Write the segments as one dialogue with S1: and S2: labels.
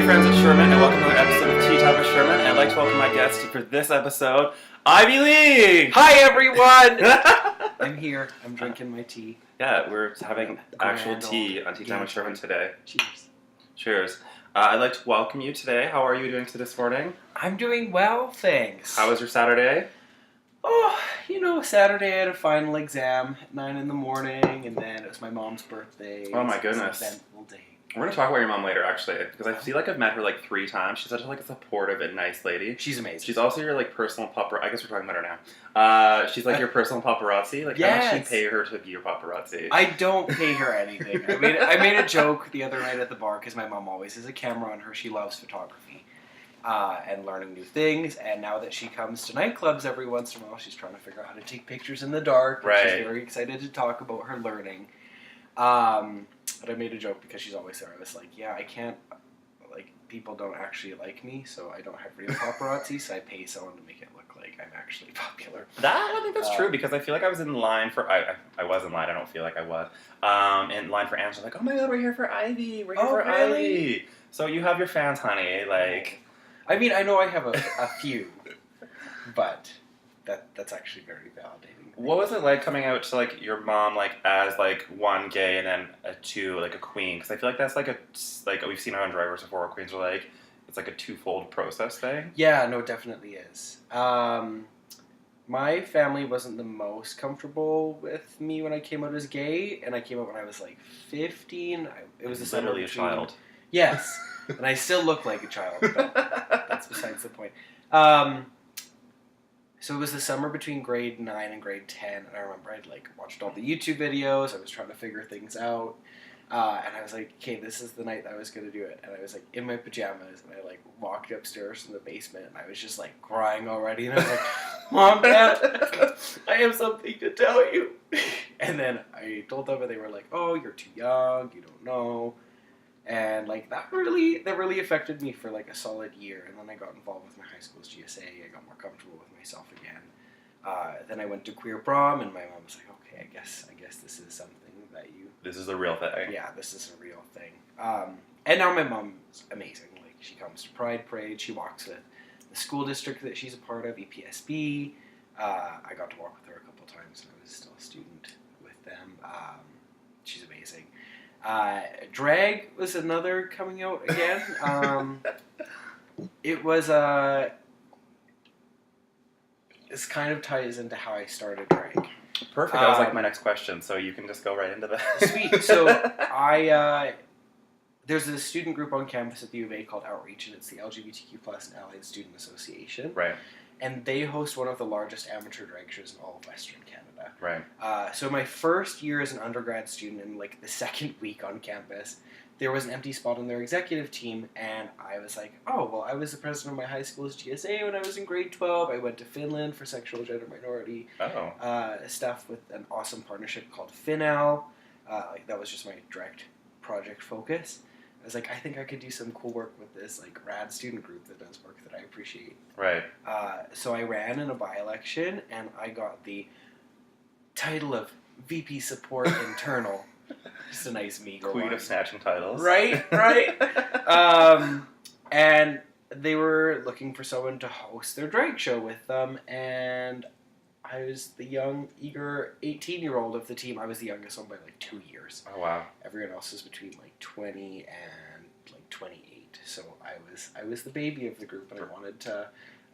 S1: Hey friends, it's Sherman, and welcome to another episode of Tea Time with Sherman. And I'd like to welcome my guest for this episode, Ivy League!
S2: Hi everyone! I'm here. I'm drinking my tea.
S1: Yeah, we're having actual tea on Tea Time with Sherman today.
S2: Cheers.
S1: Cheers. I'd like to welcome you today. How are you doing this morning?
S2: I'm doing well, thanks.
S1: How was your Saturday?
S2: Oh, Saturday I had a final exam at 9 in the morning, and then it was my mom's birthday.
S1: Oh my goodness.
S2: It was an eventful day.
S1: We're going to talk about your mom later, actually, because I feel like I've met her like 3 times. She's such a supportive and nice lady.
S2: She's amazing.
S1: She's also your personal paparazzi. I guess we're talking about her now. She's your personal paparazzi. How much do you pay her to be your paparazzi?
S2: I don't pay her anything. I made a joke the other night at the bar because my mom always has a camera on her. She loves photography and learning new things. And now that she comes to nightclubs every once in a while, she's trying to figure out how to take pictures in the dark.
S1: Right.
S2: She's very excited to talk about her learning. But I made a joke because she's always there. I was like, yeah, I can't, people don't actually like me, so I don't have real paparazzi, so I pay someone to make it look like I'm actually popular.
S1: I don't think that's true, because I feel like I was in line for, I was in line, I don't feel like I was, in line for Angela, oh my god, we're here for Ivy, we're here for
S2: really?
S1: Ivy. So you have your fans, honey,
S2: I mean, I know I have a few, but that's actually very validating.
S1: What was it like coming out to your mom as one gay and then a two a queen? Because I feel like that's we've seen it on Drivers before. Queens are it's a twofold process thing.
S2: Yeah, no, it definitely is. My family wasn't the most comfortable with me when I came out as gay, and I came out when I was 15. It was
S1: literally a child.
S2: Yes, and I still look like a child, but that's besides the point. So it was the summer between grade 9 and grade 10, and I remember I'd watched all the YouTube videos, I was trying to figure things out, and I was like, okay, this is the night that I was going to do it, and I was in my pajamas, and I walked upstairs from the basement, and I was just crying already, and I was like, Mom, Dad, I have something to tell you, and then I told them, and they were like, oh, you're too young, you don't know. And that really affected me for a solid year. And then I got involved with my high school's GSA. I got more comfortable with myself again. Then I went to queer prom, and my mom was like, "Okay, I guess this is something that you."
S1: This is a real thing.
S2: Yeah, this is a real thing. And now my mom's amazing. She comes to Pride Parade. She walks with the school district that she's a part of, EPSB. I got to walk with her a couple times, and I was still a student with them. She's amazing. Drag was another coming out again. It was this kind of ties into how I started drag.
S1: Perfect. That was my next question, so you can just go right into that.
S2: Sweet. So there's a student group on campus at the U of A called Outreach, and it's the LGBTQ+ and Allied Student Association.
S1: Right.
S2: And they host one of the largest amateur drag shows in all of Western Canada.
S1: Right.
S2: So my first year as an undergrad student, in the second week on campus, there was an empty spot on their executive team, and I was like, oh, well, I was the president of my high school's GSA when I was in grade 12. I went to Finland for sexual gender minority stuff with an awesome partnership called FinAl. That was just my direct project focus. I was like, I think I could do some cool work with this rad student group that does work that I appreciate.
S1: Right.
S2: So I ran in a by-election, and I got the title of VP Support Internal. Just a nice meager
S1: Queen
S2: one.
S1: of snatching titles.
S2: Right. And they were looking for someone to host their drag show with them, and I was the young, eager 18-year-old of the team. I was the youngest one by 2 years.
S1: Oh wow!
S2: Everyone else was between 20 and 28. So I was the baby of the group, and I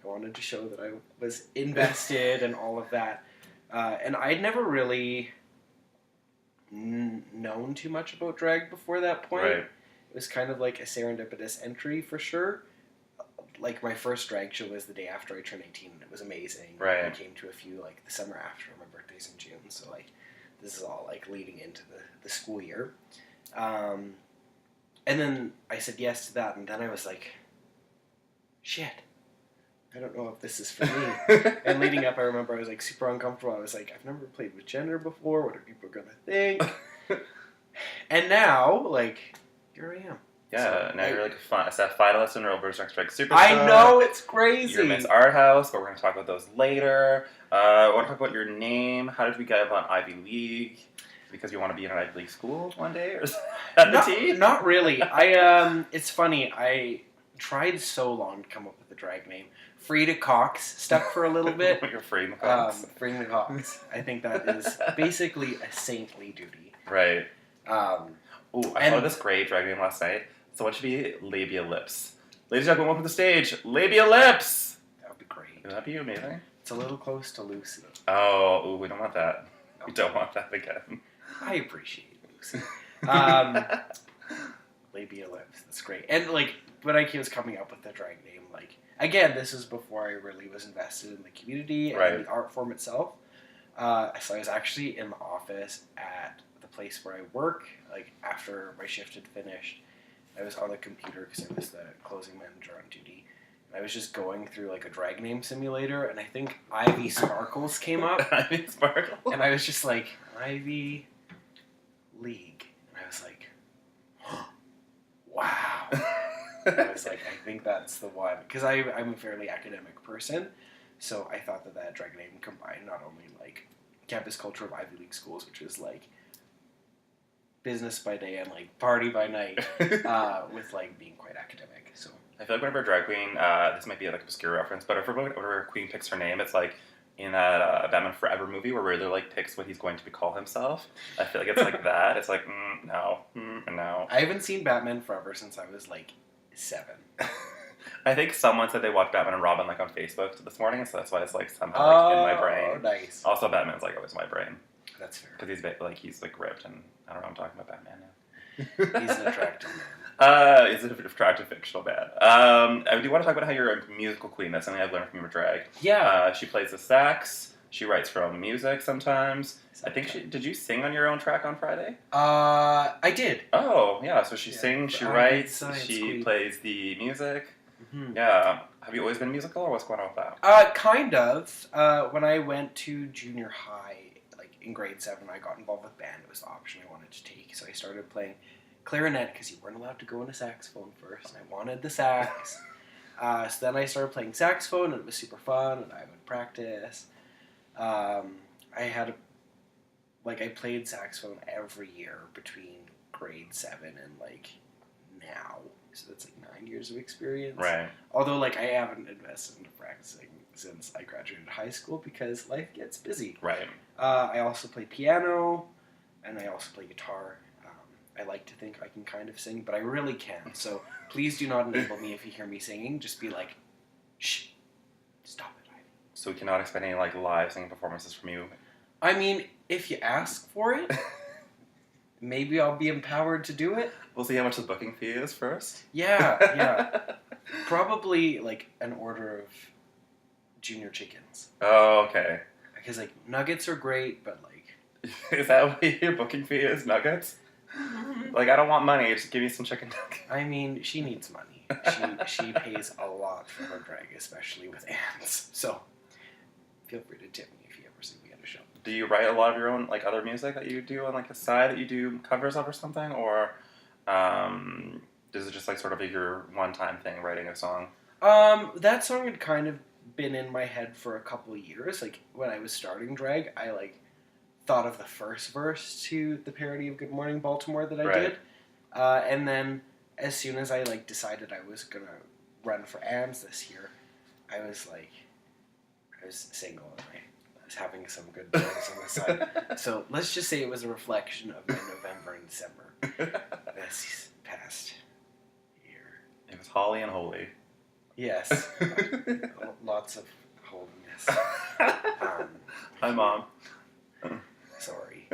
S2: wanted to show that I was invested and all of that. And I'd never really known too much about drag before that point.
S1: Right.
S2: It was kind of a serendipitous entry for sure. My first drag show was the day after I turned 18, and it was amazing.
S1: Right.
S2: I came to a few the summer after. My birthday's in June, so this is all leading into the school year. And then I said yes to that, and then I was like, shit, I don't know if this is for me. And leading up, I remember I was super uncomfortable. I was like, I've never played with gender before. What are people gonna think? And now, here I am.
S1: Yeah, so, now you're a finalist in Alberta's Next Drag Superstar.
S2: I know, it's crazy.
S1: You're Miss Art House, but we're going to talk about those later. I want to talk about your name. How did we get up on Ivy League? Because you want to be in an Ivy League school one day, or at the tea?
S2: Not really. It's funny. I tried so long to come up with a drag name. Frida Cox stuck for a little bit.
S1: You're freeing the Cox.
S2: Freeing the Cox. I think that is basically a saintly duty.
S1: Right. I saw this great drag name last night. So what should be Labia Lips? Ladies and gentlemen, welcome to the stage. Labia Lips!
S2: That would be great.
S1: Would that be amazing?
S2: It's a little close to Lucy.
S1: Oh, we don't want that.
S2: No.
S1: We don't want that again.
S2: I appreciate Lucy. Labia Lips. That's great. And, like, when I was coming up with the drag name, like, again, this is before I really was invested in the community and the art form itself. So I was actually in the office at the place where I work, like, after my shift had finished. I was on the computer because I was the closing manager on duty. And I was just going through, like, a drag name simulator, and I think Ivy Sparkles came up.
S1: Ivy Sparkles?
S2: And I was just like, Ivy League. And I was like, wow. And I was like, I think that's the one. Because I'm a fairly academic person, so I thought that drag name combined not only, like, campus culture of Ivy League schools, which is, like, business by day and, like, party by night, with, like, being quite academic, so...
S1: I feel like whenever a drag queen, this might be like an obscure reference, but whenever a queen picks her name, it's like in that Batman Forever movie where Riddler like picks what he's going to call himself. I feel like it's like that. It's like, no, no.
S2: I haven't seen Batman Forever since I was like 7.
S1: I think someone said they watched Batman and Robin like on Facebook this morning, so that's why it's like somehow like in my brain.
S2: Oh, nice.
S1: Also, Batman's like always in my brain.
S2: That's fair.
S1: Because he's like ripped, and I don't know. I'm talking about Batman now.
S2: He's an attractive man.
S1: He's an attractive fictional man. I do want to talk about how you're a musical queen. That's something I've learned from your drag.
S2: Yeah.
S1: She plays the sax. She writes her own music sometimes. I think did you sing on your own track on Friday?
S2: I did.
S1: Oh, yeah. So she sings, she writes, she
S2: queen.
S1: plays the music.
S2: Mm-hmm.
S1: Yeah. Have you always been musical, or what's going on with that?
S2: Kind of. When I went to junior high, like in grade 7, I got involved with band. It was the option I wanted to take. So I started playing clarinet because you weren't allowed to go into saxophone first, and I wanted the sax. So then I started playing saxophone, and it was super fun, and I would practice. I played saxophone every year between grade 7 and like now. So that's like 9 years of experience.
S1: Right.
S2: Although like I haven't invested into practicing since I graduated high school because life gets busy.
S1: Right.
S2: I also play piano, and I also play guitar. I like to think I can kind of sing, but I really can't. So please do not enable me if you hear me singing. Just be like, shh, stop it, Ivy.
S1: So we cannot expect any like live singing performances from you.
S2: I mean, if you ask for it, maybe I'll be empowered to do it.
S1: We'll see how much the booking fee is first.
S2: Yeah. Probably like an order of junior chickens.
S1: Oh, okay.
S2: Because like nuggets are great, but like...
S1: Is that what your booking fee is? Nuggets? Like, I don't want money, just give me some chicken nuggets.
S2: I mean, she needs money. She pays a lot for her drag, especially with ants. So, feel free to tip me if you ever see me at a show.
S1: Do you write a lot of your own, like, other music that you do on, like, the side that you do covers of or something? Or, is it just, like, sort of your one-time thing, writing a song?
S2: That song had kind of been in my head for a couple of years. Like, when I was starting drag, I, like, thought of the first verse to the parody of Good Morning Baltimore that I did. And then as soon as I like decided I was gonna run for AMS this year, I was single and I was having some good times on the side. So let's just say it was a reflection of my November and December this past year.
S1: It was holly and holy.
S2: Yes. Lots of holiness.
S1: Hi, Mom.
S2: Sorry.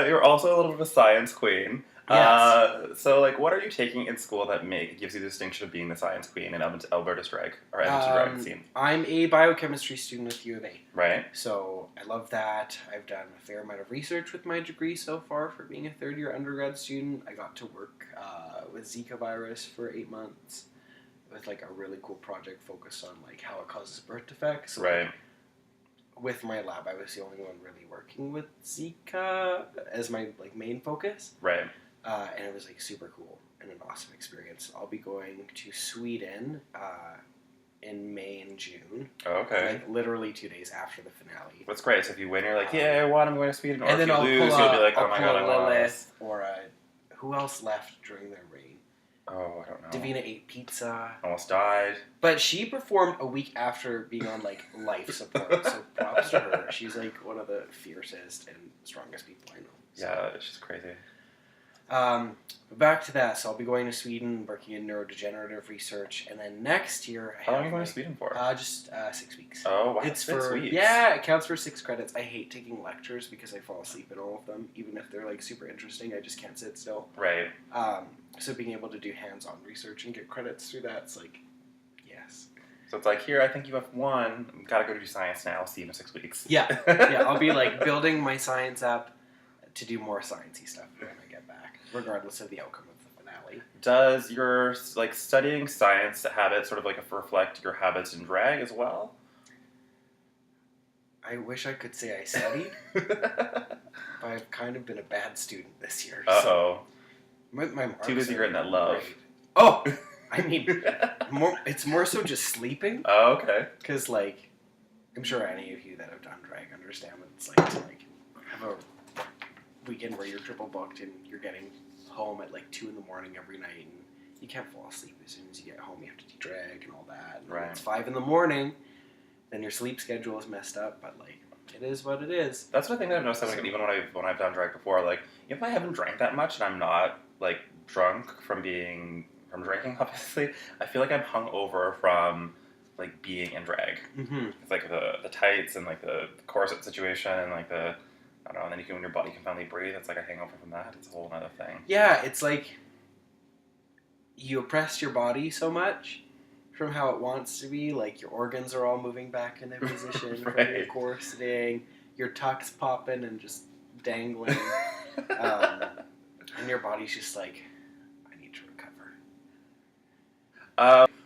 S1: You're also a little bit of a science queen.
S2: Yes.
S1: So, like, what are you taking in school that gives you the distinction of being the science queen in Alberta's drag, or Edmonton drag scene?
S2: I'm a biochemistry student at U of A.
S1: Right.
S2: So, I love that. I've done a fair amount of research with my degree so far for being a third-year undergrad student. I got to work with Zika virus for 8 months with, like, a really cool project focused on, like, how it causes birth defects. So,
S1: right.
S2: Like, with my lab, I was the only one really working with Zika as my like main focus.
S1: Right.
S2: And it was like super cool and an awesome experience. I'll be going to Sweden in May and June.
S1: Oh, okay.
S2: Like literally 2 days after the finale.
S1: That's great. So if you win, you're like, yeah, I won. I'm going to Sweden. Or
S2: And
S1: if
S2: then
S1: you lose, you'll be like, oh my god, I won.
S2: Lilith or who else left during their reign?
S1: Oh, I don't know.
S2: Davina ate pizza.
S1: Almost died.
S2: But she performed a week after being on like life support. So props to her. She's like one of the fiercest and strongest people I know. So.
S1: Yeah, she's crazy.
S2: But back to that. So I'll be going to Sweden, working in neurodegenerative research, and then next year.
S1: How long are you going to Sweden for?
S2: Just 6 weeks.
S1: Oh, wow.
S2: It's
S1: 6
S2: for
S1: weeks.
S2: Yeah, it counts for 6 credits. I hate taking lectures because I fall asleep in all of them, even if they're like super interesting. I just can't sit still.
S1: Right.
S2: So being able to do hands-on research and get credits through that's like, yes.
S1: So it's like, here, I think you have one. Gotta go do science now. I'll see you in 6 weeks.
S2: Yeah. Yeah, I'll be like building my science up to do more sciencey stuff when I get back, regardless of the outcome of the finale.
S1: Does your like studying science habit sort of like reflect your habits in drag as well?
S2: I wish I could say I studied, but I've kind of been a bad student this year.
S1: Uh-oh.
S2: So my marks
S1: Too busy
S2: are
S1: getting that love.
S2: great. Oh! I mean, it's more so just sleeping.
S1: Oh, okay.
S2: Because, like, I'm sure any of you that have done drag understand what it's like to, like, have a weekend where you're triple booked and you're getting home at, like, 2 in the morning every night and you can't fall asleep as soon as you get home. You have to do drag and all that. And
S1: right.
S2: When it's 5 in the morning, then your sleep schedule is messed up, but, like, it is what it is.
S1: That's the thing that I've noticed, like, even when I've done drag before, like, if I haven't drank that much and I'm not, like, drunk from drinking, obviously, I feel like I'm hungover from, like, being in drag.
S2: Mm-hmm.
S1: It's like the tights and, like, the corset situation and, like, I don't know, and then when your body can finally breathe, it's like a hangover from that. It's a whole other thing.
S2: Yeah, it's like you oppress your body so much from how it wants to be. Like, your organs are all moving back into position
S1: right.
S2: from your corseting, your tuck's popping and just dangling. And your body's just like, I need to recover.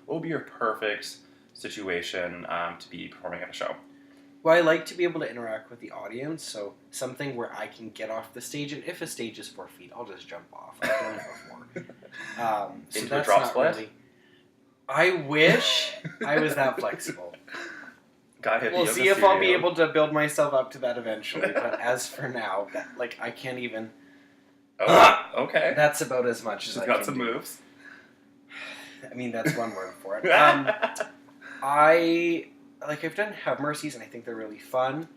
S1: What would be your perfect situation to be performing at a show?
S2: Well, I like to be able to interact with the audience, so something where I can get off the stage, and if a stage is 4 feet, I'll just jump off. I've done it before. So
S1: Into
S2: that's
S1: a drop
S2: not
S1: split?
S2: really. I wish I was that flexible. We'll see if I'll be able to build myself up to that eventually, but as for now, like, I can't even.
S1: Oh, okay.
S2: That's about as much as
S1: She's
S2: I
S1: got
S2: can
S1: some
S2: do.
S1: moves.
S2: I mean, that's one word for it. I've done Have Mercies, and I think they're really fun.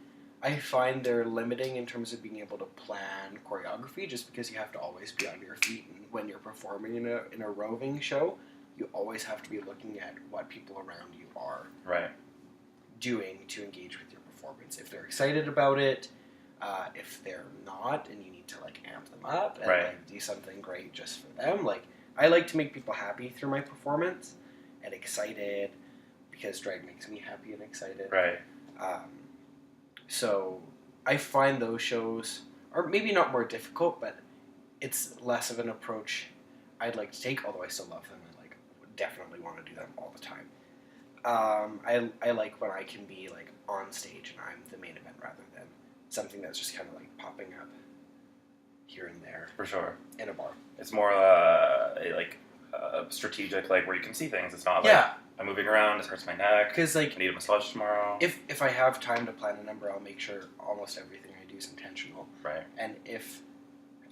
S2: I find they're limiting in terms of being able to plan choreography, just because you have to always be on your feet, and when you're performing in a roving show, you always have to be looking at what people around you are doing to engage with your performance. If they're excited about it, if they're not, and you need to like amp them up and like, do something great just for them. Like, I like to make people happy through my performance and excited, because drag makes me happy and excited.
S1: Right.
S2: So I find those shows are maybe not more difficult, but it's less of an approach I'd like to take, although I still love them and like would definitely want to do them all the time. I like when I can be like on stage and I'm the main event rather than something that's just kind of like popping up here and there.
S1: For sure.
S2: In a bar.
S1: It's more strategic, like where you can see things. It's not like I'm moving around, it hurts my neck.
S2: Because like,
S1: I need a massage tomorrow.
S2: If I have time to plan a number, I'll make sure almost everything I do is intentional.
S1: Right.
S2: And if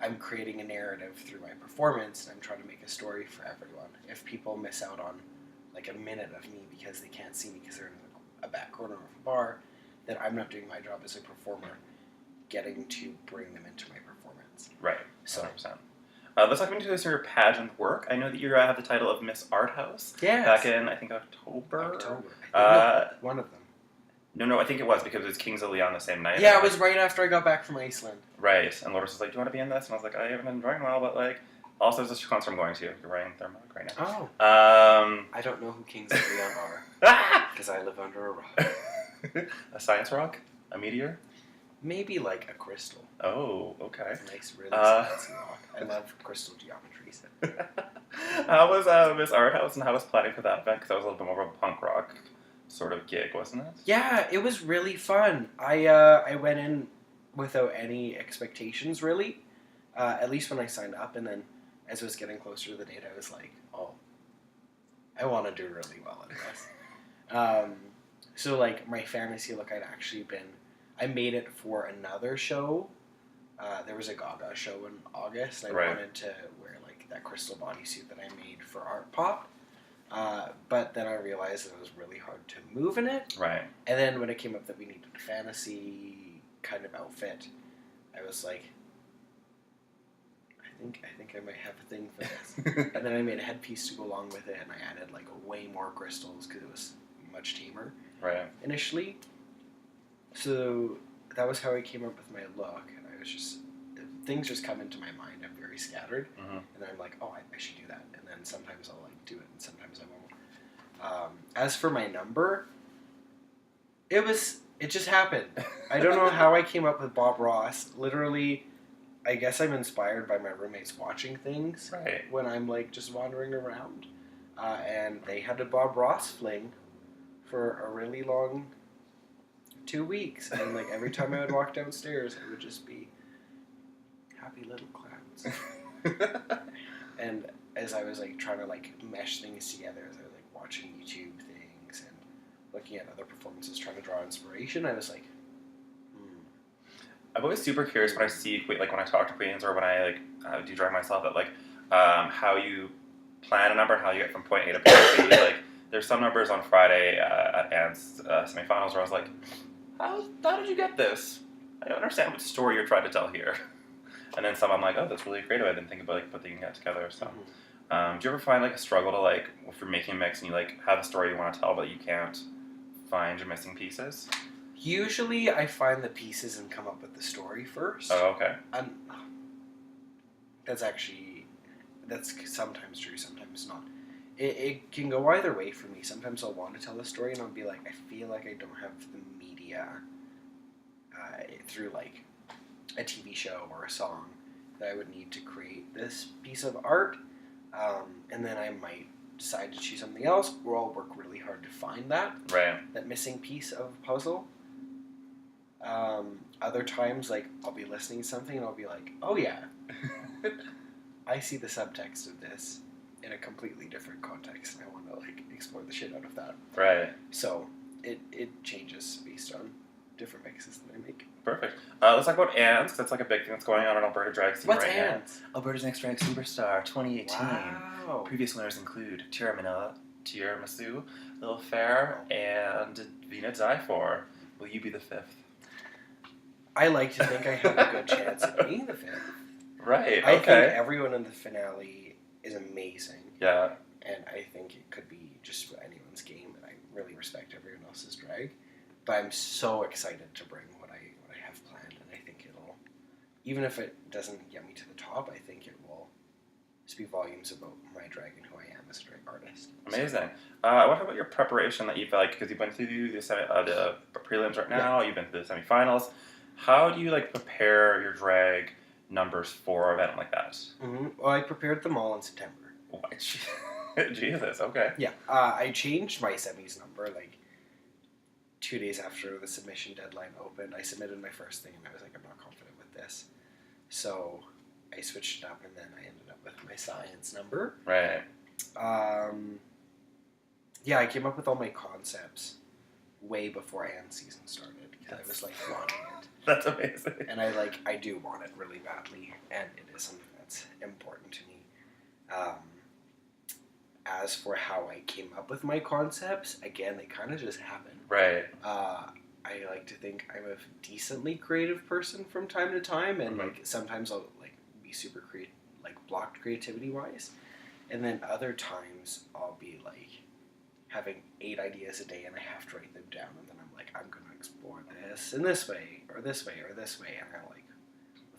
S2: I'm creating a narrative through my performance and I'm trying to make a story for everyone, if people miss out on like a minute of me because they can't see me because they're in a back corner of a bar, then I'm not doing my job as a performer, getting to bring them into my performance.
S1: Right.
S2: So
S1: 100%. Let's talk into your pageant work. I know that you have the title of Miss Art House.
S2: Yes.
S1: Back in, I think, October.
S2: One of them.
S1: No, I think it was because it was Kings of Leon the same night.
S2: Yeah, it was right after I got back from Iceland.
S1: Right. And Lourdes was like, do you want to be in this? And I was like, I haven't been enjoying well, but like, also there's this concert I'm going to. You're wearing thermal right now.
S2: Oh. I don't know who Kings of Leon are. Because I live under a rock.
S1: A science rock? A meteor?
S2: Maybe like a crystal.
S1: Oh, okay.
S2: Nice, really fancy rock. I love crystal geometries.
S1: How was Miss Art House and how was planning for that event? Because that was a little bit more of a punk rock sort of gig, wasn't it?
S2: Yeah, it was really fun. I went in without any expectations, really. At least when I signed up, and then as it was getting closer to the date, I was like, oh, I want to do really well at this. So like my fantasy look, I made it for another show. There was a Gaga show in August, and I
S1: Right.
S2: wanted to wear like that crystal bodysuit that I made for Art Pop. But then I realized that it was really hard to move in it.
S1: Right.
S2: And then when it came up that we needed a fantasy kind of outfit, I was like, I think I might have a thing for this. And then I made a headpiece to go along with it, and I added like way more crystals because it was much tamer
S1: Right.
S2: initially. So that was how I came up with my look, and I was just things just come into my mind. I'm very scattered,
S1: Mm-hmm.
S2: and then I'm like, oh, I should do that, and then sometimes I'll like do it, and sometimes I won't. As for my number, it just happened. I don't know how I came up with Bob Ross. Literally, I guess I'm inspired by my roommates watching things
S1: Right.
S2: when I'm like just wandering around, and they had a Bob Ross fling for a really long 2 weeks, and like every time I would walk downstairs, it would just be happy little clowns. And as I was like trying to like mesh things together, as I was like watching YouTube things and looking at other performances, trying to draw inspiration, I was like,
S1: I'm always super curious when I see, like when I talk to queens or when I like do drag myself, that like how you plan a number, how you get from point A to point B. Like there's some numbers on Friday at Anne's semifinals where I was like, how did you get this? I don't understand what story you're trying to tell here. And then some I'm like, oh, that's really creative. I didn't think about like putting that together. So, do you ever find like a struggle to like if you're making a mix and you like have a story you want to tell but you can't find your missing pieces?
S2: Usually I find the pieces and come up with the story first.
S1: Oh, okay.
S2: That's sometimes true, sometimes not. It can go either way for me. Sometimes I'll want to tell a story and I'll be like, I feel like I don't have the media through like a TV show or a song that I would need to create this piece of art. And then I might decide to choose something else, or I'll work really hard to find that missing piece of puzzle. Other times, like, I'll be listening to something and I'll be like, oh yeah, I see the subtext of this in a completely different context, and I want to like explore the shit out of that.
S1: Right.
S2: So it changes based on different mixes that I make.
S1: Perfect. Let's talk about Anne's, because that's like a big thing that's going on in Alberta drag scene
S2: What's
S1: right
S2: Anne's?
S1: now. Alberta's Next Drag Superstar 2018.
S2: Wow.
S1: Previous winners include Tiramisu, Lil Fair, and Vina Dyfor. Will you be the fifth?
S2: I like to think I have a good chance of being the fifth.
S1: Right,
S2: I
S1: okay.
S2: think everyone in the finale is amazing.
S1: Yeah.
S2: And I think it could be just anyone's game, and I really respect everyone else's drag. But I'm so excited to bring what I have planned, and I think it'll, even if it doesn't get me to the top, I think it will speak volumes about my drag and who I am as a drag artist.
S1: Amazing. What about your preparation that you've like, because you've been through the prelims right now, you've been through the semifinals. How do you like prepare your drag numbers for an event like that?
S2: Well, I prepared them all in September.
S1: What? Jesus, okay.
S2: Yeah, I changed my semis number like 2 days after the submission deadline opened. I submitted my first thing and I was like, I'm not confident with this. So I switched it up, and then I ended up with my science number.
S1: Right.
S2: Yeah, I came up with all my concepts way before Anne's season started, because I was like wanting it.
S1: That's amazing.
S2: And I do want it really badly, and it is something that's important to me. As for how I came up with my concepts, again, they kind of just happen.
S1: Right.
S2: I like to think I'm a decently creative person from time to time, and like sometimes I'll like be super blocked creativity wise, and then other times I'll be like having 8 ideas a day and I have to write them down, and then I'm like, I'm gonna explore this in this way or this way or this way, and I like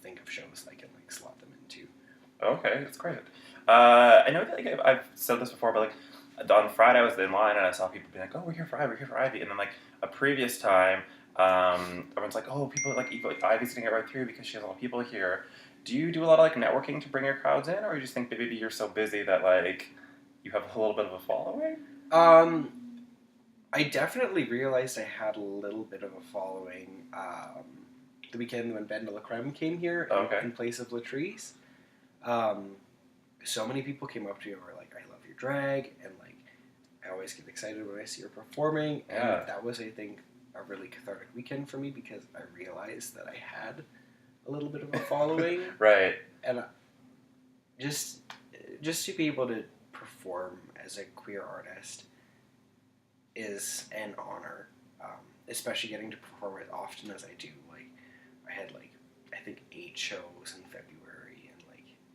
S2: think of shows that I can like slot them into.
S1: Okay, that's great. I know that like, I've said this before, but like on Friday I was in line and I saw people being like, "Oh, we're here for Ivy," and then like a previous time, everyone's like, "Oh, people like Ivy's gonna get right through because she has a lot of people here." Do you do a lot of like networking to bring your crowds in, or you just think maybe you're so busy that like you have a little bit of a following?
S2: I definitely realized I had a little bit of a following the weekend when Ben de la Creme came here in place of Latrice. So many people came up to me and were like, I love your drag, and like I always get excited when I see her performing, and
S1: Yeah.
S2: that was, I think, a really cathartic weekend for me because I realized that I had a little bit of a following,
S1: Right.
S2: and just to be able to perform as a queer artist is an honor, especially getting to perform as often as I do. Like, I had I think 8 shows in February and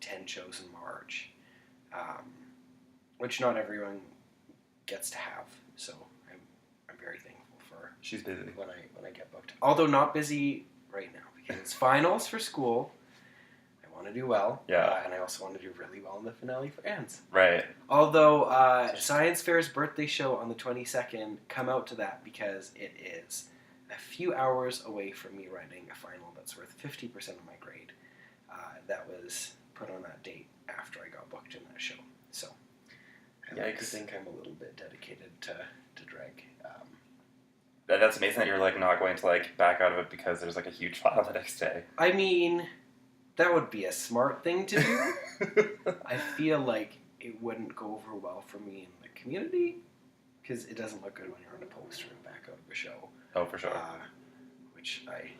S2: 10 shows in March, which not everyone gets to have. So I'm very thankful for.
S1: She's busy.
S2: When I get booked, although not busy right now because it's finals for school. I want to do well, and I also want to do really well in the finale for Anne's.
S1: Right.
S2: Although Science Fair's birthday show on the 22nd, come out to that because it is a few hours away from me writing a final that's worth 50% of my grade. That was put on that date after I got booked in that show. So I like to think I'm a little bit dedicated to drag.
S1: That's amazing that you're not going to back out of it because there's a huge file the next day.
S2: I mean, that would be a smart thing to do. I feel like it wouldn't go over well for me in the community because it doesn't look good when you're on a poster and back out of a show.
S1: Oh, for sure.
S2: Which I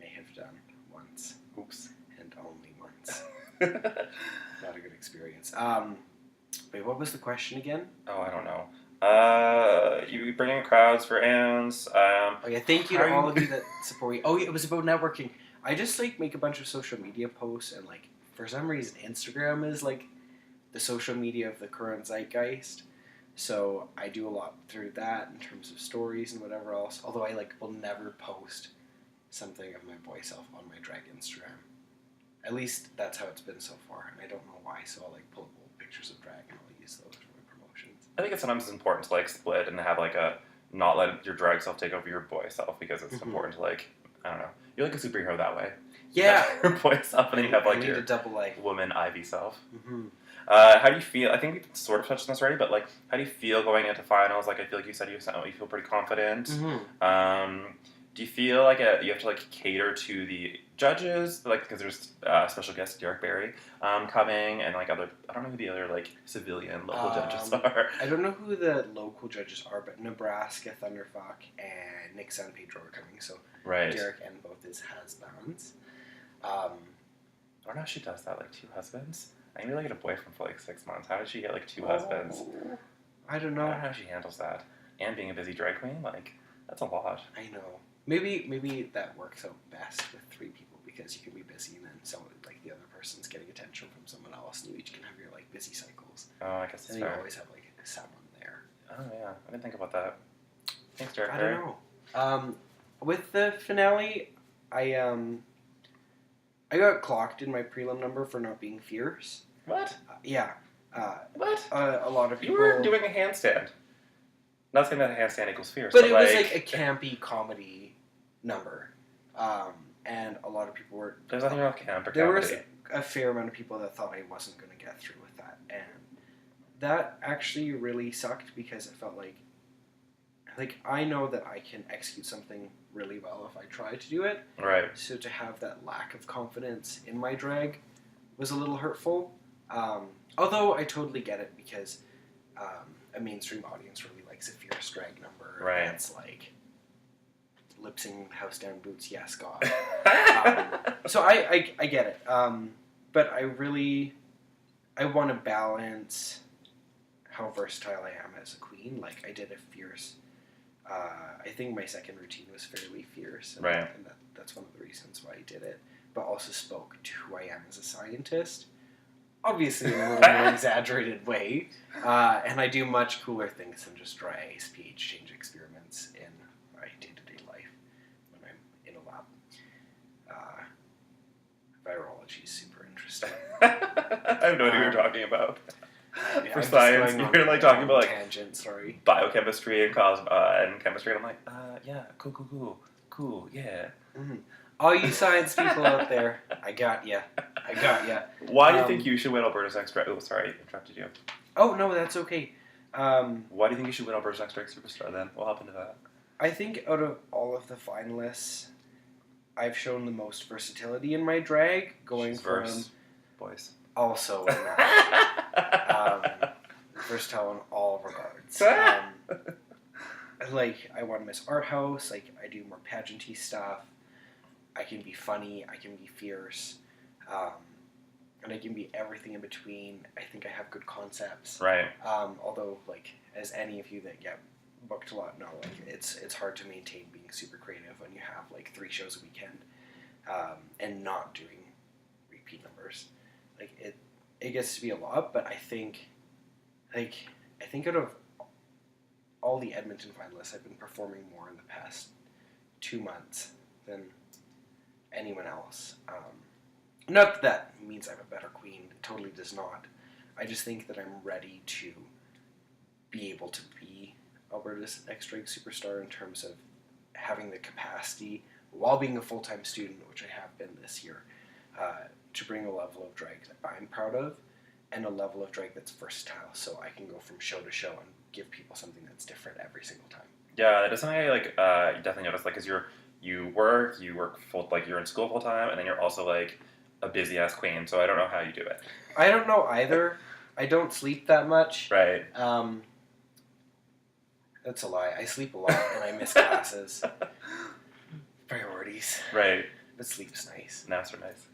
S2: may have done once.
S1: Oops.
S2: And only once. Not a good experience. Wait, what was the question again?
S1: Oh, I don't know. You bring in crowds for Anne's.
S2: Oh yeah, thank you to all of you that support me. Oh yeah, it was about networking. I just make a bunch of social media posts and for some reason Instagram is the social media of the current zeitgeist. So I do a lot through that in terms of stories and whatever else. Although I will never post something of my boy self on my drag Instagram. At least that's how it's been so far, and I don't know why. So I'll pull up old pictures of drag and I'll use those for my promotions.
S1: I think it's sometimes important to split and have a not let your drag self take over your boy self because it's important to I don't know. You're a superhero that way.
S2: Yeah.
S1: Your boy self, and then you have
S2: I need
S1: your
S2: a double
S1: woman Ivy self.
S2: Mm-hmm.
S1: How do you feel? I think we sort of touched on this already, but how do you feel going into finals? I feel like you said you feel pretty confident.
S2: Mm-hmm.
S1: Do you feel you have to cater to the judges, because there's special guest Derek Barry coming, and other, I don't know who the other civilian local judges are.
S2: I don't know who the local judges are, but Nebraska Thunderfuck and Nick San Pedro are coming. So
S1: right.
S2: Derek and both his husbands.
S1: I don't know if she does that 2 husbands. I need to get a boyfriend for 6 months. How did she get 2 husbands?
S2: I don't know.
S1: I don't know how she handles that. And being a busy drag queen, that's a lot.
S2: I know. Maybe that works out best with 3 people because you can be busy and then someone the other person's getting attention from someone else, and you each can have your busy cycles.
S1: Oh, I guess that's
S2: and
S1: fair.
S2: you always have someone there.
S1: Oh yeah, I didn't think about that. Thanks, Derek.
S2: I don't know. With the finale, I got clocked in my prelim number for not being fierce.
S1: What?
S2: Yeah.
S1: What?
S2: A lot of people.
S1: You were doing a handstand. Not saying that a handstand equals fierce,
S2: but it was a campy comedy number, and a lot of people were.
S1: There's nothing wrong with camp or
S2: there
S1: comedy.
S2: was a fair amount of people that thought I wasn't going to get through with that, and that actually really sucked because it felt like I know that I can execute something really well if I try to do it.
S1: Right.
S2: So to have that lack of confidence in my drag was a little hurtful. Although I totally get it because a mainstream audience really likes a fierce drag number.
S1: Right.
S2: That's lip singing house down boots, yes, God. So I get it. But I want to balance how versatile I am as a queen. I did a fierce. I think my second routine was fairly fierce, and,
S1: right.
S2: and that's one of the reasons why I did it. But also spoke to who I am as a scientist, obviously in a little more exaggerated way. And I do much cooler things than just dry ice pH change experiments in my day-to-day life when I'm in a lab. Virology is super interesting.
S1: I have no idea what you're talking about.
S2: Yeah,
S1: For
S2: I'm
S1: science, you're talking about
S2: tangent. Sorry.
S1: Biochemistry and and chemistry, and I'm yeah, cool, yeah.
S2: Mm-hmm. All you science people out there, I got ya.
S1: Why do you think you should win Alberta's Next Drag? Oh, sorry, I interrupted you.
S2: Oh no, that's okay.
S1: Why do you think you should win Alberta's Next Drag Superstar? Then we'll hop into that.
S2: I think out of all of the finalists, I've shown the most versatility in my drag, going
S1: She's
S2: from
S1: verse, boys.
S2: also versatile in all regards. Like, I want Miss Art House. Like, I do more pageanty stuff. I can be funny. I can be fierce. And I can be everything in between. I think I have good concepts.
S1: Right.
S2: Although, like, as any of you that get booked a lot know, like, it's hard to maintain being super creative when you have, like, 3 shows a weekend and not doing repeat numbers. Like, it gets to be a lot, but I think out of all the Edmonton finalists, I've been performing more in the past 2 months than anyone else. Not that that means I'm a better queen. It totally does not. I just think that I'm ready to be able to be Alberta's next drag superstar in terms of having the capacity, while being a full-time student, which I have been this year, to bring a level of drag that I'm proud of, and a level of drag that's versatile, so I can go from show to show and give people something that's different every single time.
S1: Yeah, that is something I definitely noticed. Like, cause you work full, like you're in school full time, and then you're also like a busy ass queen. So I don't know how you do it.
S2: I don't know either. I don't sleep that much.
S1: Right.
S2: That's a lie. I sleep a lot and I miss classes. Priorities.
S1: Right.
S2: But sleep's nice.
S1: Naps are nice.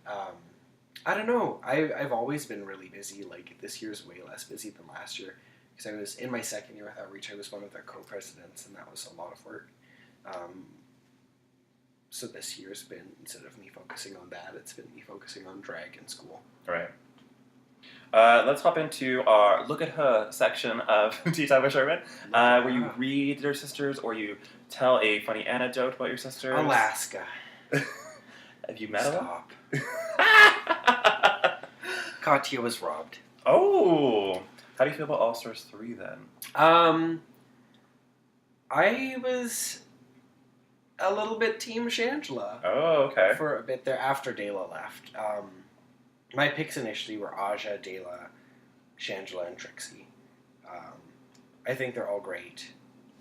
S2: I don't know. I've always been really busy. Like, this year's way less busy than last year. Because I was, in my second year with Outreach, I was one of their co-presidents, and that was a lot of work. So this year's been, instead of me focusing on that, it's been me focusing on drag and school.
S1: Right. Let's hop into our Look at Her section of Tea Time with Sherman, where you read your sisters or you tell a funny anecdote about your sisters.
S2: Alaska.
S1: Have you met her?
S2: Stop. Katya was robbed.
S1: Oh! How do you feel about All Stars 3 then?
S2: I was a little bit Team Shangela.
S1: Oh, okay.
S2: For a bit there after Dela left. My picks initially were Aja, Dela, Shangela, and Trixie. I think they're all great.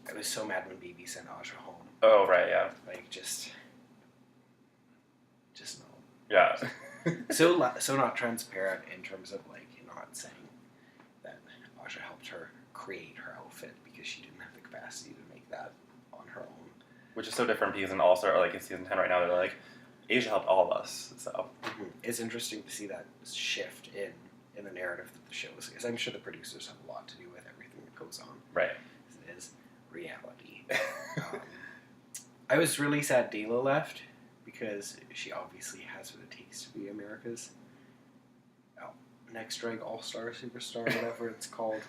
S2: I was so mad when BB sent Aja home.
S1: Oh, right, yeah.
S2: Like, just no.
S1: Yeah.
S2: So not transparent in terms of, like, not saying that Aja helped her create her outfit because she didn't have the capacity to make that on her own.
S1: Which is so different because in All Star, like in season 10 right now, they're like, Asia helped all of us, so.
S2: Mm-hmm. It's interesting to see that shift in the narrative that the show is, because I'm sure the producers have a lot to do with everything that goes on.
S1: Right.
S2: It is reality. I was really sad Dela left, because she obviously has what it takes to be America's next drag all-star superstar, whatever it's called.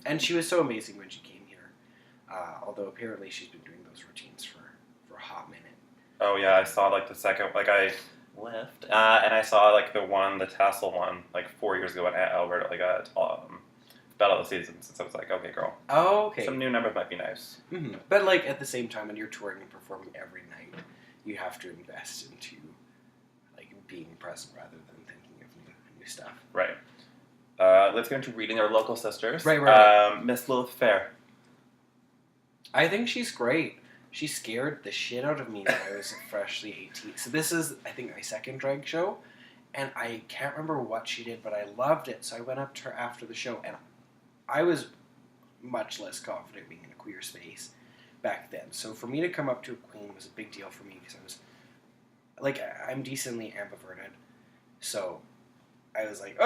S2: And she was so amazing when she came here. Although apparently she's been doing those routines for a hot minute.
S1: Oh yeah, I saw like the second, like I left, and I saw like the tassel one, like 4 years ago at Alberta, like at Battle of the Seasons. So I was like, okay, girl.
S2: Oh, okay.
S1: Some new numbers might be nice.
S2: Mm-hmm. But like at the same time, when you're touring and performing every night, you have to invest into like being present rather than thinking of new stuff.
S1: Right. Let's get into reading our local sisters.
S2: Right.
S1: Miss Lilith Fair.
S2: I think she's great. She scared the shit out of me when I was freshly 18. So this is, I think, my second drag show, and I can't remember what she did, but I loved it. So I went up to her after the show, and I was much less confident being in a queer space back then. So for me to come up to a queen was a big deal for me, because I was, like, I'm decently ambiverted. So I was like,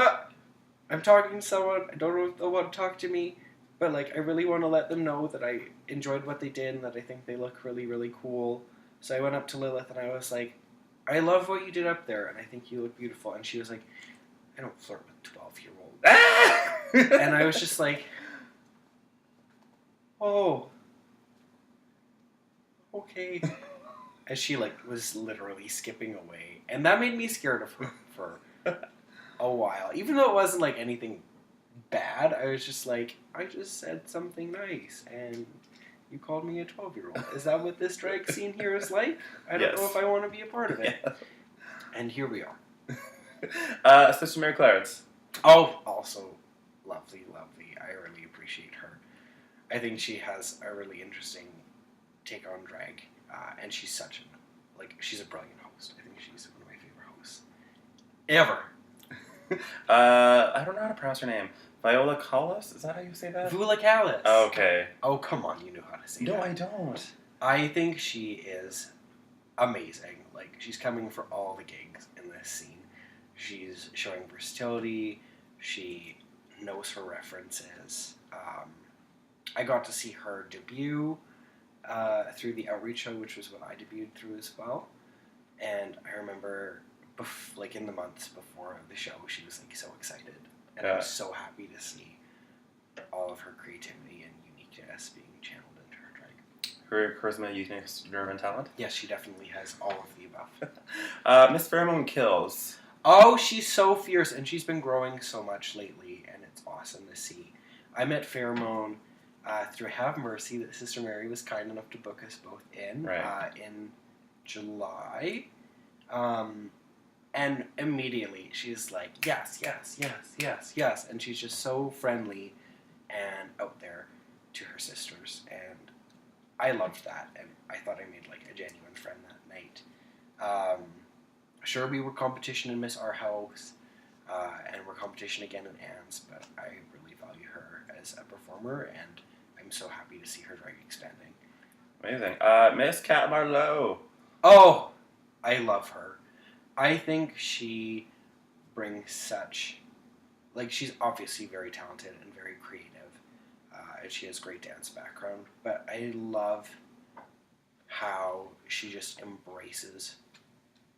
S2: I'm talking to someone, I don't know if they'll want to talk to me, but, like, I really want to let them know that I enjoyed what they did and that I think they look really, really cool. So I went up to Lilith and I was like, I love what you did up there and I think you look beautiful. And she was like, I don't flirt with 12-year-olds. And I was just like, oh, okay. As she, like, was literally skipping away. And that made me scared of her for a while. Even though it wasn't, like, anything bad, I was just like, I just said something nice, and you called me a 12-year-old. Is that what this drag scene here is like? I don't know if I want to be a part of it. Yeah. And here we are.
S1: Sister Mary Clarence.
S2: Oh, also lovely, lovely. I really appreciate her. I think she has a really interesting take on drag, and she's she's a brilliant host. I think she's one of my favorite hosts ever.
S1: I don't know how to pronounce her name. Viola Callis? Is that how you say that?
S2: Vula Callis.
S1: Oh, okay.
S2: Oh, come on, you know how to say that.
S1: No, I don't.
S2: I think she is amazing. Like, she's coming for all the gigs in this scene. She's showing versatility. She knows her references. I got to see her debut through the outreach show, which was what I debuted through as well. And I remember, like, in the months before the show, she was, like, so excited. And I was so happy to see all of her creativity and uniqueness being channeled into her drag.
S1: Her charisma, uniqueness, nerve, and talent?
S2: Yes, she definitely has all of the above.
S1: Miss Pheromone kills.
S2: Oh, she's so fierce, and she's been growing so much lately, and it's awesome to see. I met Pheromone through Have Mercy, that Sister Mary was kind enough to book us both in July. And immediately she's like, yes, yes, yes, yes, yes. And she's just so friendly and out there to her sisters. And I loved that. And I thought I made like a genuine friend that night. Sure, we were competition in Miss Our House. And we're competition again in Anne's. But I really value her as a performer. And I'm so happy to see her drag expanding.
S1: Amazing. Miss Kat Marlowe.
S2: Oh, I love her. I think she brings such, like, she's obviously very talented and very creative, and she has great dance background, but I love how she just embraces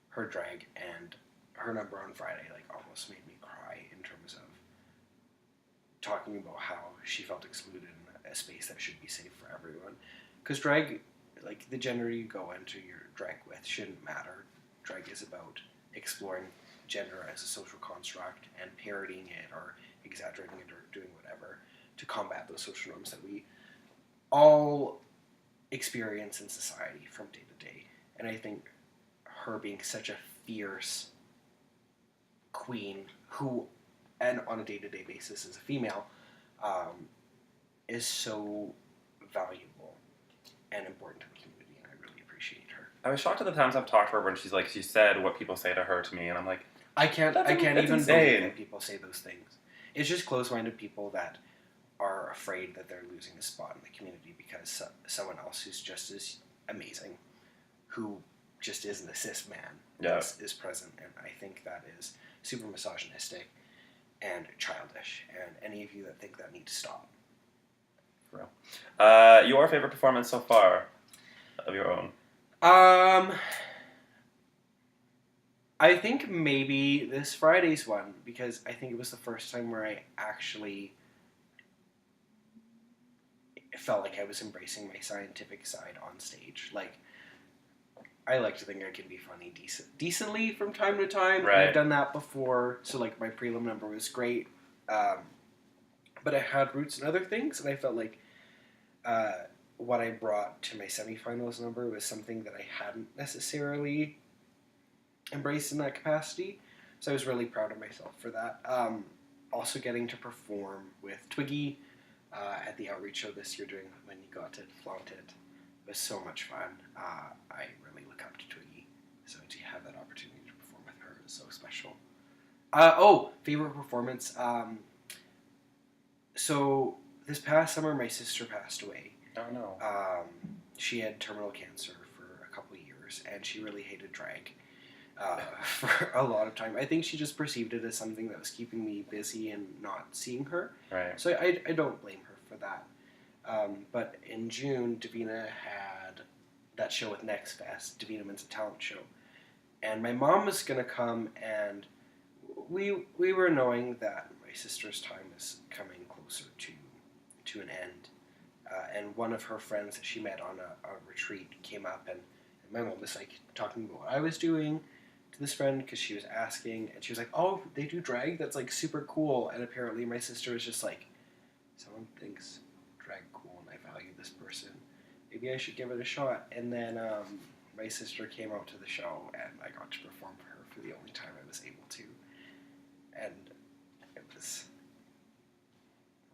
S2: her drag, and her number on Friday, like, almost made me cry in terms of talking about how she felt excluded in a space that should be safe for everyone, because drag, like, the gender you go into your drag with shouldn't matter. Drag is about exploring gender as a social construct and parodying it or exaggerating it or doing whatever to combat those social norms that we all experience in society from day to day. And I think her being such a fierce queen who, and on a day-to-day basis as a female, is so valuable and important to the community, and I really appreciate her.
S1: I was shocked at the times I've talked to her when she's like, she said what people say to her to me, and I'm like,
S2: I can't even
S1: insane.
S2: believe that people say those things. It's just close-minded people that are afraid that they're losing a spot in the community because someone else who's just as amazing, who just isn't a cis man, is present, and I think that is super misogynistic and childish, and any of you that think that need to stop.
S1: For real. Your favorite performance so far of your own?
S2: I think maybe this Friday's one, because I think it was the first time where I actually felt like I was embracing my scientific side on stage. Like, I like to think I can be funny decently from time to time.
S1: Right.
S2: I've done that before, so like my prelim number was great. But I had roots in other things, and I felt like what I brought to my semifinals number was something that I hadn't necessarily embraced in that capacity. So I was really proud of myself for that. Also getting to perform with Twiggy at the outreach show this year doing When You Got It, Flaunt It was so much fun. I really look up to Twiggy. So to have that opportunity to perform with her is so special. Favorite performance. So this past summer my sister passed away.
S1: Oh no.
S2: She had terminal cancer for a couple of years, and she really hated drag for a lot of time. I think she just perceived it as something that was keeping me busy and not seeing her.
S1: Right.
S2: So I don't blame her for that. But in June, Davina had that show with Next Fest, Davina Wins a Talent Show. And my mom was going to come, and we were knowing that my sister's time is coming closer to an end. And one of her friends that she met on a retreat came up, and my mom was like talking about what I was doing to this friend because she was asking, and she was like, "Oh, they do drag? That's like super cool." And apparently my sister was just like, "Someone thinks drag cool, and I value this person. Maybe I should give it a shot." And then my sister came out to the show, and I got to perform for her for the only time I was able to, and it was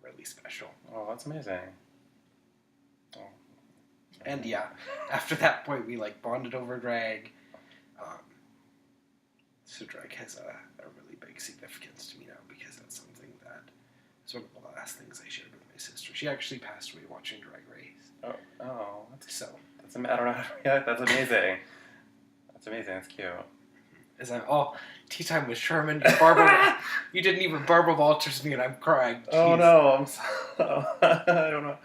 S2: really special.
S1: Oh, that's amazing. Oh.
S2: And yeah, after that point, we like bonded over drag. So drag has a really big significance to me now because that's something that is one of She actually passed away watching Drag Race.
S1: Oh,
S2: That's
S1: I don't know how to react. That's amazing. That's amazing. That's cute.
S2: As I'm tea time with Sherman. You didn't even Barbara Walters me, and I'm crying. Jeez.
S1: Oh no, I'm so I don't know.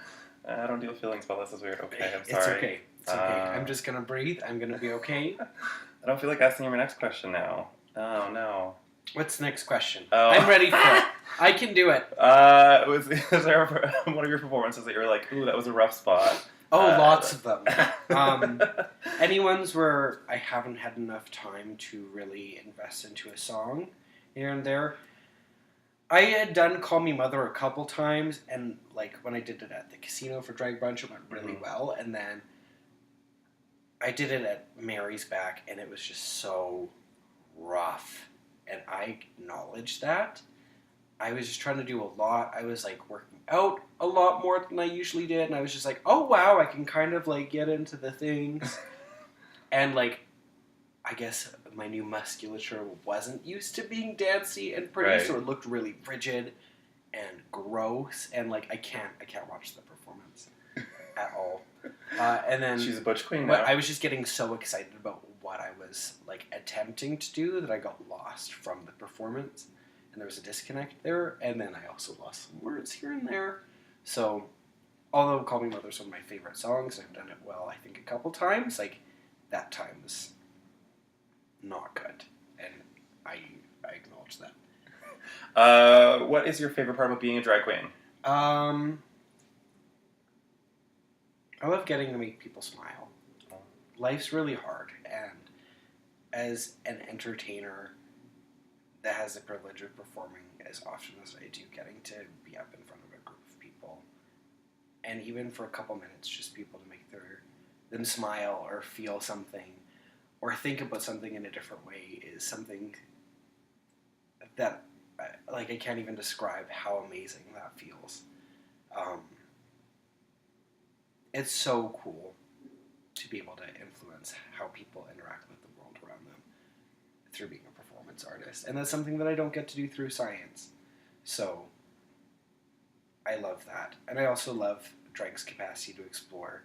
S1: I don't deal with feelings, but this is weird. Okay, I'm sorry.
S2: It's okay. It's okay. I'm just gonna breathe. I'm gonna be okay.
S1: I don't feel like asking you my next question now. Oh no.
S2: What's the next question?
S1: Oh.
S2: I'm ready for it. I can do it.
S1: Was there one of your performances that you were like, ooh, that was a rough spot?
S2: Lots of them. Any ones where I haven't had enough time to really invest into a song here and there. I had done Call Me Mother a couple times, and like when I did it at the casino for Drag Brunch, it went really well. And then I did it at Mary's Back, and it was just so rough. And I acknowledge that. I was just trying to do a lot. I was like working out a lot more than I usually did, and I was just like, oh wow, I can kind of like get into the things. And like, I guess my new musculature wasn't used to being dancey and pretty,
S1: right.
S2: So it looked really rigid and gross, and like I can't watch the performance at all. And then
S1: she's a butch queen now.
S2: But I was just getting so excited about what I was like attempting to do that I got lost from the performance. And there was a disconnect there, and then I also lost some words here and there. So, although Call Me Mother is one of my favorite songs, and I've done it well, I think, a couple times, like, that time was not good. And I acknowledge that.
S1: What is your favorite part about being a drag queen?
S2: I love getting to make people smile. Life's really hard, and as an entertainer that has the privilege of performing as often as I do, getting to be up in front of a group of people, and even for a couple minutes, just people to make them smile or feel something or think about something in a different way is something that like I can't even describe how amazing that feels. It's so cool to be able to influence how people interact with the world around them through being a performance artist. And that's something that I don't get to do through science. So I love that. And I also love drag's capacity to explore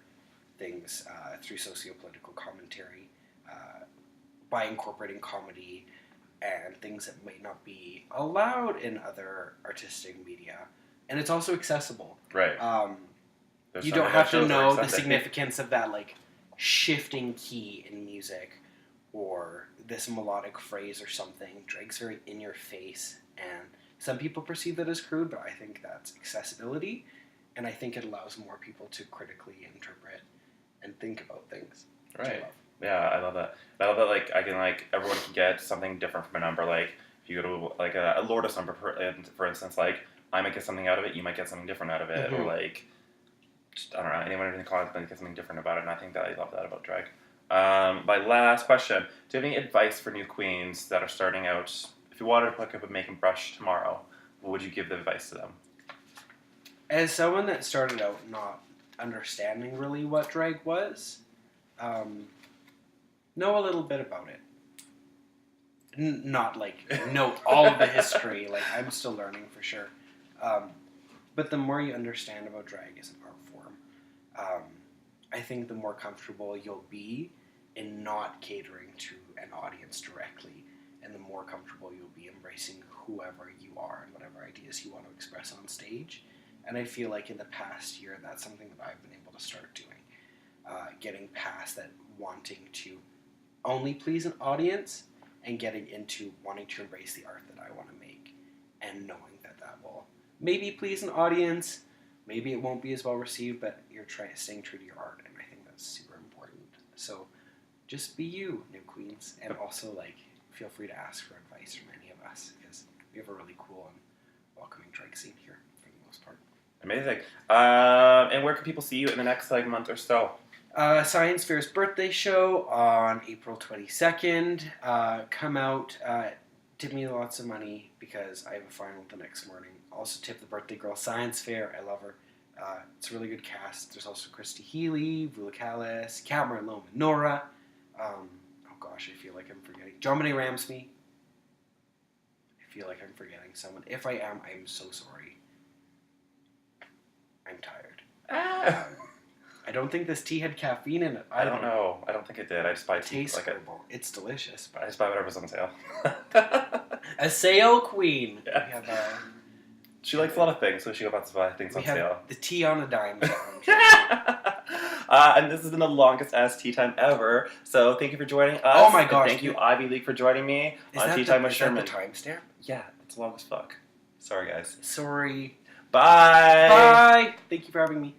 S2: things through socio-political commentary by incorporating comedy and things that might not be allowed in other artistic media. And it's also accessible.
S1: Right.
S2: You don't have to know the significance of that, like, shifting key in music or this melodic phrase or something. Drag's very in your face, and some people perceive that as crude, but I think that's accessibility, and I think it allows more people to critically interpret and think about things.
S1: Right. Yeah, I love that. I love that, like, everyone can get something different from a number. Like, if you go to, like, a Lourdes number, for instance, like, I might get something out of it, you might get something different out of it, or, like, just, I don't know, anyone in the class might get something different about it, and I think that I love that about drag. My last question, do you have any advice for new queens that are starting out? If you wanted to pick up a make and brush tomorrow, what would you give the advice to them?
S2: As someone that started out not understanding really what drag was, know a little bit about it. Not like know all of the history, like I'm still learning for sure. But the more you understand about drag as an art form, I think the more comfortable you'll be in not catering to an audience directly, and the more comfortable you'll be embracing whoever you are and whatever ideas you want to express on stage. And I feel like in the past year, that's something that I've been able to start doing. Getting past that wanting to only please an audience and getting into wanting to embrace the art that I want to make and knowing that that will maybe please an audience, maybe it won't be as well received, but you're staying true to your art, and I think that's super important. So just be you, new queens, and also like feel free to ask for advice from any of us because we have a really cool and welcoming drag scene here for the most part.
S1: Amazing. And where can people see you in the next month or so?
S2: Science Fair's birthday show on April 22nd. Come out, tip me lots of money because I have a final the next morning. Also tip the birthday girl, Science Fair. I love her. It's a really good cast. There's also Christy Healy, Vula Callis, Cameron Loman, Nora. Oh gosh, I feel like I'm forgetting. Jomini Ramsby. I feel like I'm forgetting someone. If I am, I'm so sorry. I'm tired.
S1: Ah.
S2: I don't think this tea had caffeine in it.
S1: I don't know. I don't think it did. I just buy
S2: It
S1: tea.
S2: tastes
S1: Like
S2: horrible. It's delicious.
S1: I just buy whatever's on sale.
S2: A sale queen.
S1: Yeah.
S2: We have
S1: She likes a lot of things, so she about to buy things on sale.
S2: the tea on a dime challenge.
S1: And this has been the longest ass tea time ever. So thank you for joining us.
S2: Oh my gosh!
S1: And thank you, Ivy League, for joining me on Tea Time with Sherman.
S2: Is that the timestamp?
S1: Yeah, it's long as fuck. Sorry, guys.
S2: Sorry.
S1: Bye.
S2: Bye. Thank you for having me.